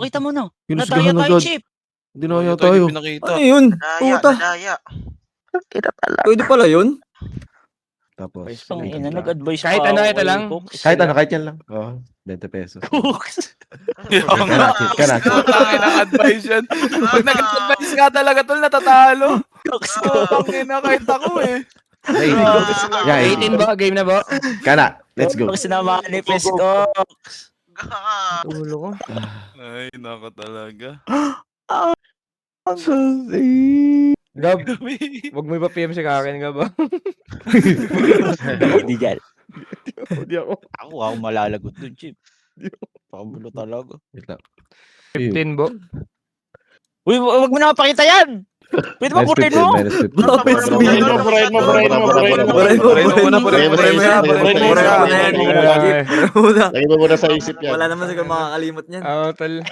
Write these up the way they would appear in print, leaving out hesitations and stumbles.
Pakita mo na. Kinusgahan Nataya tayo, agad. Chip. Dinaya tayo. Ano yun? Puta. Nadaya. Pwede pala yun? Tapos, Ang ina, nag-advise Kahit pa ano, ako ito kay lang. Cooks. kahit ano, kahit yan lang. Oo, 20 pesos. Cooks. Kana, Chip. Kana, Chip. Tangin ang advice yan. Pag nag-advise nga talaga tol, natatalo. Cooks Tangin na kahit ako eh. Ay, yeah, 18 ba? Game na ba? Kana, let's go. Cooks na manifest Cooks. Ulo ko. Ay, nako talaga. Gab, wag mo ipa-PM si Karen, Gab. Hindi dyan. Hindi ako. Ako malalagot dun, Chip. Pabulo talaga. Wait lang. 15 bo. Uy, wag mo na mapakita yan! Pwede mo Minus purtin 15, mo! minus 15. Lagi mo muna sa isip yan. Wala naman siguro makakalimot niyan. Oo, tal.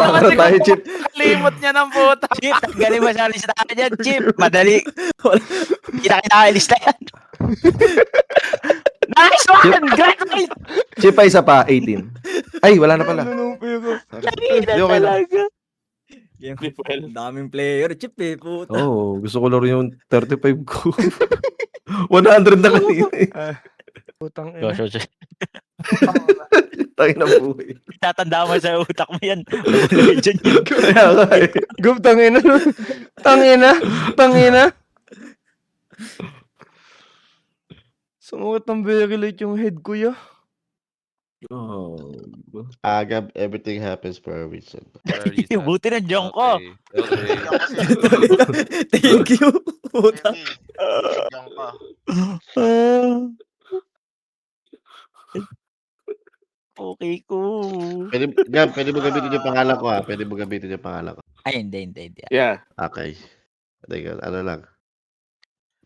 Para tayo, Chip. Kalimot niya ng puta. Chip, tanggalin mo sa listahan yan, Chip. Madali. Kinakailangan na yan. Nice one! Great one! Chip pa isa pa, 18. Ay, wala na pala. Tangina Di, okay lang. talaga. Ang daming player. Chip eh, puta. Oo, gusto ko laro yung 35 ko. 100 na kanina eh. Putang ina. Tayo na buhay. Tatanda mo sa utak mo yan. Wala dyan yun. Kaya nga eh. Gab, tangina. Tangina. Sumuot ng very late yung head ko ya. Oh. Agab, everything happens for a reason. Buti na dyan ko. Okay. Thank you. Puta. Diyan ka. Okay ko. Pwede mo gamitin yung pangalan ko ha. Pwede mo gamitin yung pangalan ko. Ay, hindi. Yeah. Okay. Teka, ano lang.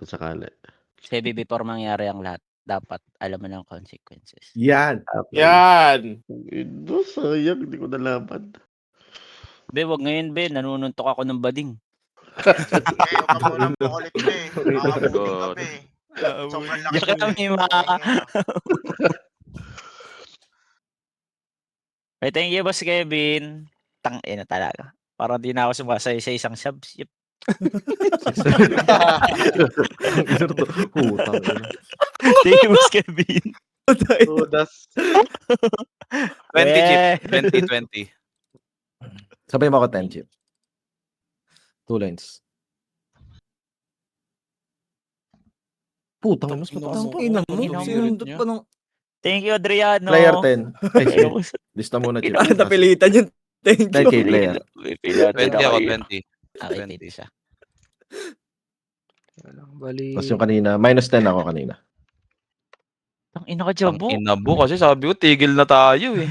Kung sakali. Sabi before mangyari ang lahat, dapat alam mo ng consequences. Yan. Okay. Yan. Ito, sayang. Hindi ko nalaman. Be, wag ngayon, be. Nanununtok ako ng bading. Huwag ka munang pakulit ka eh. Makabuti ka be. Sobrang laki Diyan kami, ma. Hey, thank you, Boss Kevin. Tangina talaga. Parang di na ako sumasay sa isang subship. Putang. Thank you, Boss Kevin. Tudas. 20 chip. 20. Sabay mo ako 10, Chip. 2 lines. Putang, mas mataas pa. Ina mo. Ina mo. Sinundot pa nung... Thank you, Adriano. Player 10. Ay, sige. Lista muna, Chip. Ah, napilitan yun. Thank you. 10k player. 20 ako, 20. Okay, 20 siya. Bali. Tapos yung kanina, minus 10 ako kanina. Ang ina ka, Jabo. Ang inabo kasi sabi ko, tigil na tayo eh.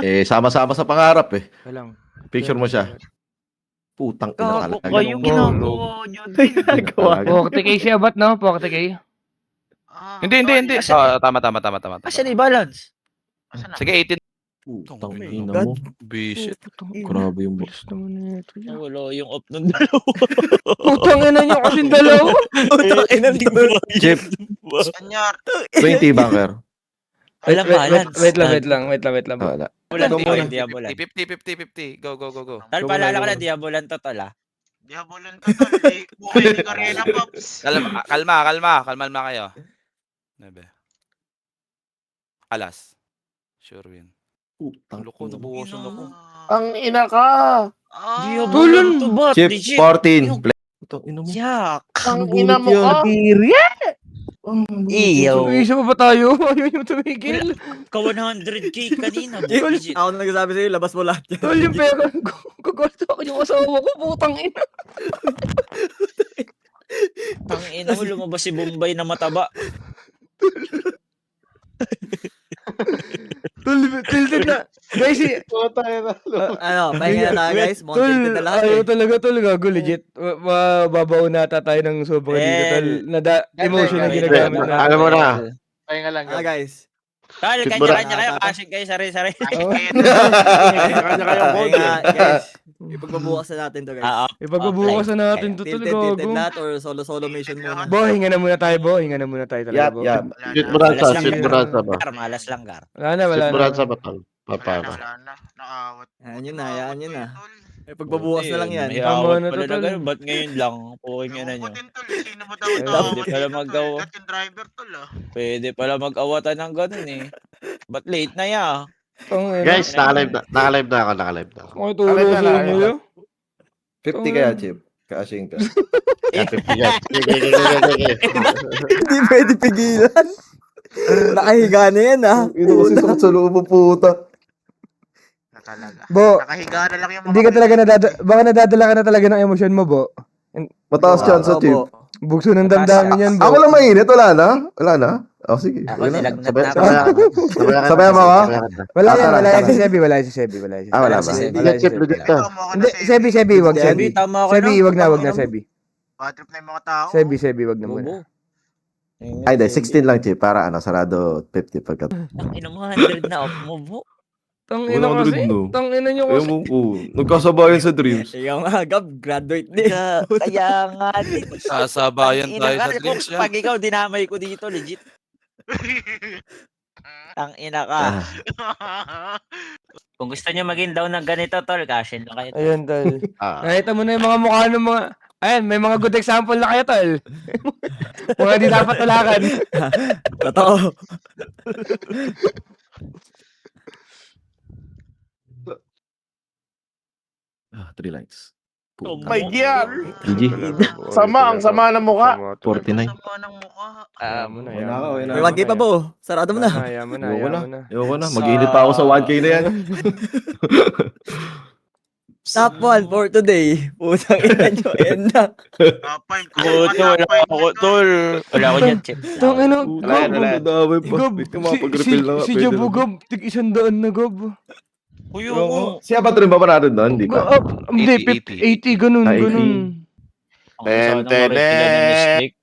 Eh, sama-sama sa pangarap eh. Walang. Picture mo siya. Putang ina Gago talaga. kayo, ginagawa nyo. Ginagawa. 40k siya, ba't no? 40k. Hindi. Tama. Asan i-balance? Sige, 18. Putang ina mo. Bisit. Grabe yung Bilis naman na ito. Wala yung up ng dalawa. Putang ina niyo kasing dalawa. Putang ina mo. Chip, Kanyar. 20 bunker. Walang balance. Wait lang. Wala. Diabolan, Diabolan. 50. Go. Tal, paalala ko na Diabolan to, tol, ah. Diabolan ka tol. Buhay ni Karena, Pops. Kalma kayo. Nebe. Alas. Sure win. Putang Loko, nabuwasan ako. Ang ina ka! Diabolan to, bot. Chip, Legit. 14. Putang ina mo. Yak. Ang ina mo ka! Iyo. Isa pa ba tayo? Ayaw yung tumigil. Ka 100k kanina. Chip, Legit. ako na nagsasabi sa'yo, labas mo lahat yan. Tol, yung pera. Gugusto ako yung asawa ko. Putang ina. Tangina mo, lumabas si Bombay na mataba. Tol, tilted na. Guys, Ano, pahinga na tayo guys. Mukhang tilted na lahat ayaw eh. talaga, tol. Gago, legit. Mababaw nata tayo ng sobra dito, tol. Emotion na ginagamit na. Alam mo na. Pahinga lang. Ah guys. Tal, Chip, kanya-kanya kayo. Kasing kayo, sari-sari. Kanya kayo Pahinga guys. Ipagbabukas na natin to guys. Ipagbubukas na natin to, tol. Tilted Gago. lahat or solo mission muna. Bo, hinga na muna tayo talaga, bo. Shoot mo ransa ba? Malas lang, Gar. Wala na. Shoot mo ransa ba, tol? Papara. Wala na. Nakaawat. Hayaan nyo na, hayaan nyo na. Tol. Eh, pagbabukas na lang yan. May Tama awat na pala to, na tol. gano'n. Ba't ngayon lang? Puking ina Ewan ko nyo. din, tol. Sino ba dapat Pwede awat pala dito, tol? mag-awa. That yung driver, tol, ah. Pwede pala mag-awatan ng gano'n eh. Ba't late na ya? Tangina. Guys, naka-live na ako, naka-live na ako. May tulo Alay na sa lang, inyo alay. yun. 50 kaya, Chip. Kaasing ka. Yeah, 50 guys. Sige. Hindi pwede pigilan. Nakahiga na yan, ah. Ino kasi sakit sa loob mo, puta. Na talaga. Bo, Nakahiga na lang yung mga hindi ka talaga baka nadadala ka na talaga ng emosyon mo, Bo. Mataas chance sa Chip. Opo. Bugso ng damdamin yan, Bo. Ako lang mainit, wala na? Wala na? Sige. Ako, Wala na. nilagnat na ako. Sabay mo ako? Wala yan, Tara, wala yan tara. si Sebi, wala yan si Sebi, wala yan si Sebi. Wala si ba? Sebi. Hindi Chip, legit ka. Hindi, Sebi, wag Sebi. Sebi, tama ka Sebi, na. wag na Sebi. Bad trip na yung mga tao. Sebi, wag na muna. Bobo. Ay, di, 16 lang, Chip. Para sarado 50 pagka. Ang ina mo, 100 na off mo, Bo. Tangina kasi. 100 no. Tangina nyo Ayaw kasi. mo po. Nagkasabayan sa dreams. Ikaw nga, Gab, graduate din. Kaya nga din. Sasabayan Ang tayo ina sa ka, drinks yan. Pag ikaw dinamay ko dito, legit. Ang ina ka. Kung gusto nyo maging down ng ganito, tol, cashin lang kayo. Ayun, tol. Ah. Nakita mo na yung mga mukha ng mga... Ayan, may mga good example na kayo, tol. Mga di dapat tulakan. Totoo. Ah, 3 lights. Oh my God! GG. Sama, ang sama ng mukha. 49. Sama ng mukha. Ayaw mo na, Wala ka, wala May ka. 1K pa, Bo. Sarado mo na. Ayaw mo na, Ayoko ayaw na. mo na. Ayoko na. Mag-iinit pa ako sa 1K na yan. Top 1 for today. Putang ina nyo. Ayan na. Top 5. Buto, wala ako, tol. Wala ako dyan, Chip. Tang ina, Wala yan, wala yan. Nadamay pa. Gob, Ito mapag-refill na nga. si pwede Jabu na. Gob, tig 100 na Gob. Uy, Ewan ko. oo. Si Abat rin ba panalo doon? Hindi pa. Hindi, 80, ganun, Ah, 80. ganun. Ang sana ma-refill ng mistake.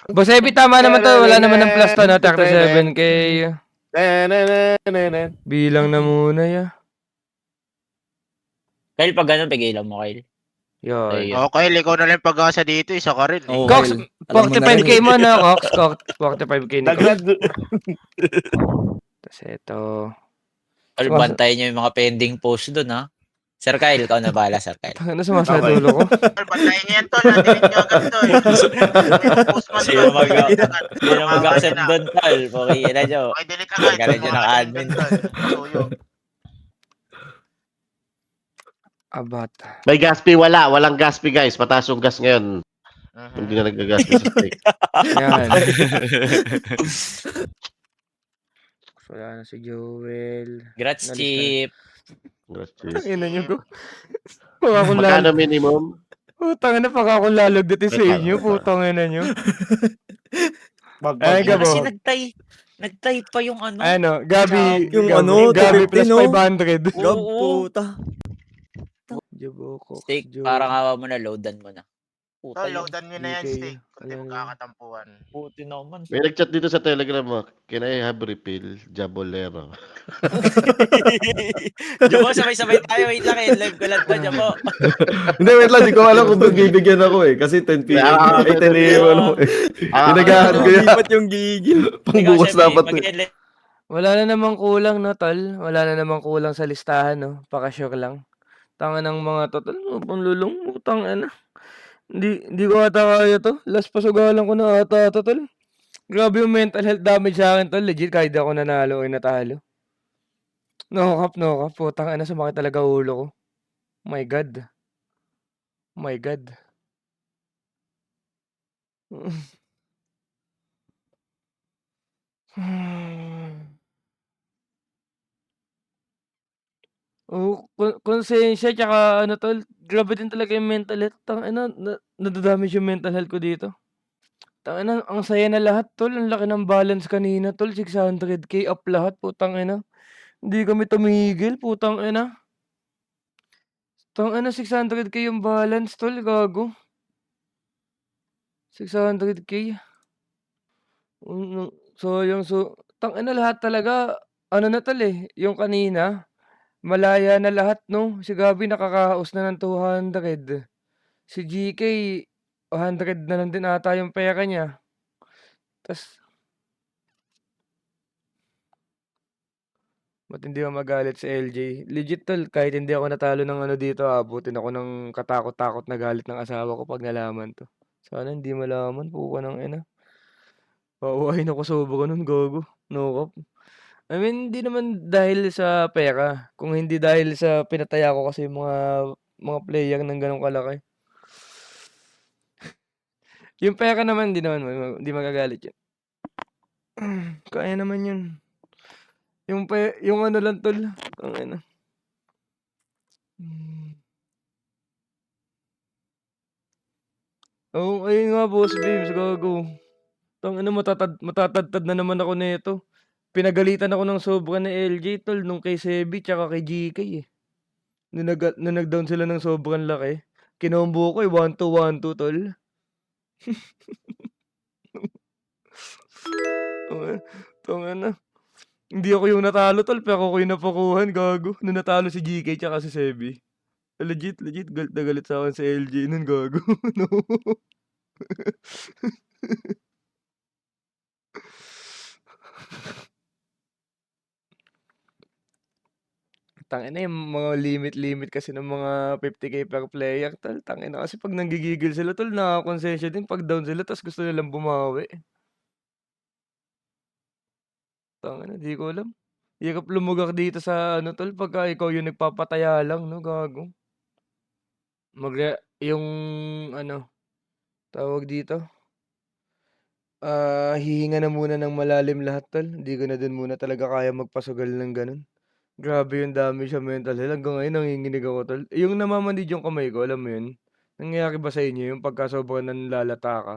Boss Epi, tama naman to. Wala naman ng plus to, no? 37k. Bilang na muna, ya. Kyle, pag ganun, pigilan mo, Kyle. Yun. Ayun. Okay, ikaw na lang pag-asa dito. Isa ka rin. Oh, Cox, well, alam mo na 45k rin. mo, no? Cox, 45k ni Cox. Tapos ito. Kyle, bantayan nyo yung mga pending post doon, ha? Sir Kyle, ikaw na bahala, Sir Kyle. Ano sumasama sa dulo ko? Bantayan niya yan, tol. Nadinig niyo agad to. Sino Sino mag-accept doon, Kyle? Pukiin na nyo. Okay, delete agad. Galit yun ng admin. Suyo. Abat. May gas fee, wala. Walang gas fee, guys. Mataas yung gas ngayon. Hindi na nag-gas fee sa steak. Yan. Wala na si Joel. Grats, Nalis na. Chip. Gracias. Ina nyo ko. Paka akong Magkano lalag. minimum? Putang ina, paka akong lalagdatin sa inyo. Putang ina nyo. Ay, Gabo. Kasi nagtay pa yung ano. Ano, Gabi. Yung Gabi, ano, Gabi plus 250, no? 500. Gab, Oo. puta. Jabo ko. Steak, parang hawa mo na, loadan mo na. Puta Tol, yung loadan nyo na yan, DK. steak. Kundi Ano? magkakatampuan. puti naman. May nag-chat dito sa Telegram mo. Can I have refill? Jabolero. Jabo, sabay-sabay tayo. Wait lang, live ko lang to, Jabo. Hindi, wait lang. Di ko alam kung bibigyan ako eh. Kasi 10 p.m. Ay, 10 a.m. ano eh. Pinagahan ko yan. Lipat yung gigil. Pangbukas dapat eh. mag-end Wala na namang kulang, no, tol? Wala na namang kulang sa listahan, no? Pakasure lang. Tanga ng mga total. Panlulong, utang, ano. Hindi ko ata kaya to. Last pasugalan ko na ata to, tol. Grabe yung mental health damage sa akin, tol. Legit, kahit ako nanalo o natalo. No cap. Putang, ano, sumakit talaga ulo ko. My God. My God. Oo, konsensya tsaka ano tol, grabe din talaga yung mental health. Tangina, nada-damage yung mental health ko dito. Tangina, ang saya na lahat tol, ang laki ng balance kanina tol, 600k up lahat, putangina. Hindi kami tumigil, putangina. Tangina, 600k yung balance tol, gago. 600k. Sayang, tangina lahat talaga, ano na tol eh, yung kanina. Malaya na lahat, no? Si Gabi nakakahaos na ng 200. Si GK, 100 na lang din ata yung pera niya. Tas, Ba't hindi ka magalit si LJ? Legit tol, kahit hindi ako natalo ng ano dito, abutin ako ng katakot-takot na galit ng asawa ko pag nalaman 'to. Sana hindi malaman, puka ng ina. Aawahin ako sobra nun, gago. No cap. I mean, hindi naman dahil sa pera, kung hindi dahil sa pinataya ko kasi yung mga player ng gano'ng kalaki. Yung pera naman, hindi magagalit yun. Kaya naman yun. Yung ano lang tol, tangina. Oo, ayun nga boss James, gago. Tangina matatadtad na naman ako nito. Pinagalitan ako ng sobra ni LJ tol nung kay Sebi tsaka kay GK eh. Nung nag-down sila ng sobrang laki. Kinombo ko eh, 1-2, 1-2 tol. Tangina. Hindi ako yung natalo tol, pero ako yung napakuhan, gago. Nung natalo si GK tsaka si Sebi. Legit, galit na galit sa akin si LJ nun, gago. No. Tangina yung mga limit kasi ng mga 50k per player tol. Tangina kasi pag nanggigigil sila tol, nakakonsensya din pag down sila tas gusto nilang bumawi. Tangina, di ko alam. Hirap lumugak dito sa ano tol pagka ikaw yung nagpapataya lang, no, gago. Yung ano, tawag dito. Hihinga na muna ng malalim lahat tol. Hindi ko na din muna talaga kaya magpasugal ng ganun. Grabe yung dami sa mental health. Hanggang ngayon nanginginig ako tol. Yung namamanid yung kamay ko, alam mo yun? Nangyayari ba sa inyo yung pagka sobrang nanlalata ka?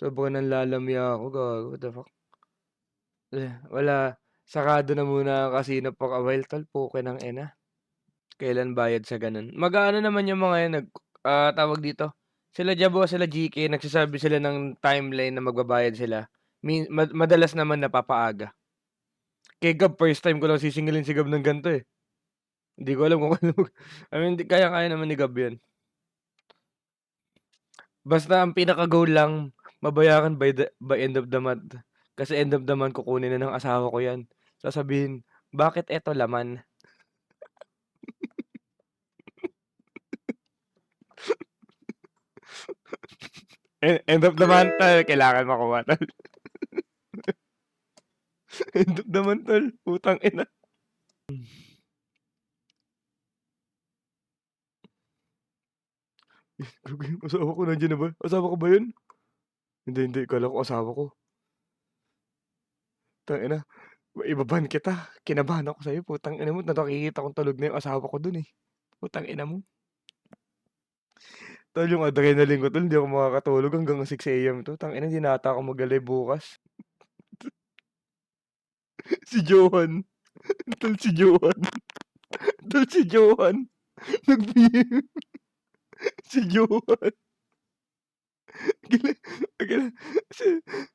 Sobrang nanlalamya ako, gago. What the fuck? Wala. Sarado na muna ang casino for a while tol. Puke ng ina. Kailan bayad sa ganun? Mag-aano naman yung mga yan, tawag dito. Sila Jabo, sila GK, nagsasabi sila ng timeline na magbabayad sila. Madalas naman napapaaga. Kay Gab, first time ko lang sisingilin si Gab ng ganito eh. Hindi ko alam kung ano. I mean, kaya-kaya naman ni Gab yan. Basta ang pinaka-goal lang, mabayaran by end of the month. Kasi end of the month, kukunin na ng asawa ko yan. Sasabihin, bakit eto laman? End of the month, tol. Kailangan makuha, tol. End of the month, tol. Putang ina. Yung asawa ko nandiyan na ba? Asawa ko ba yun? Hindi. Kala ko asawa ko. Tangina. Ibaban kita. Kinabahan ako sa'yo. Putang ina mo. Nakikita kong tulog na yung asawa ko dun eh. Putang ina mo. Tol, yung adrenaline ko tol, hindi ako makakatulog hanggang 6 AM to. Tangina, hindi na ata ako mag-alive bukas. Si Johan. Tol, si Johan. Tol, si Johan. Nag-PM. Si Johan.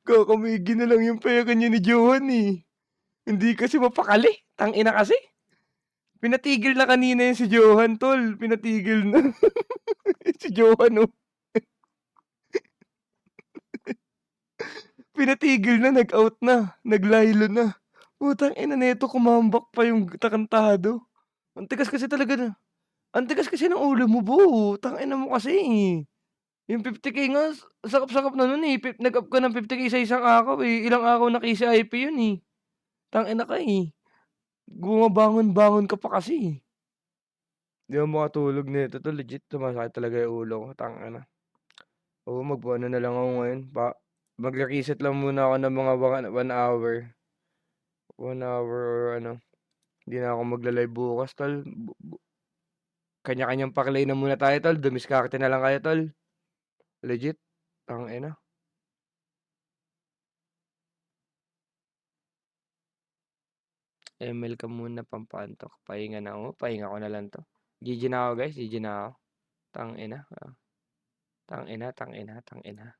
Kakamigi na lang yung pera niya ni Johan eh. Hindi kasi mapakali. Tangina kasi. Pinatigil na kanina yung si Johan, tol. Pinatigil na. Si Johan, oh. Pinatigil na, nag-out na. Naglaylo na. Putang ina neto, kumambak pa yung takantado. Ang tigas kasi talaga na. Ang tigas kasi ng ulo mo, bo. Tangina mo kasi. Yung 50k nga, sakap-sakap na nun eh. Nag-up ka ng 50k sa isang araw eh. Ilang araw na KCIP yun eh. Tangina ka eh. Gumabangon-bangon ka pa kasi eh. Di ako makatulog nito to. Legit, sumasakit talaga yung ulo ko. Tangina. Oo, magbuano na lang ako ngayon. Mag-reset lang muna ako ng mga 1 hour. 1 hour or ano. Hindi na ako magla-live bukas, tol. Kanya-kanyang paklay na muna tayo, tol. Dumiskarte na lang kayo, tol. Legit. Tangina. ML ka muna, pampantok. Pahinga na ako. Pahinga ko na lang to. GG na ako, guys. GG na ako. Tangina. Tangina.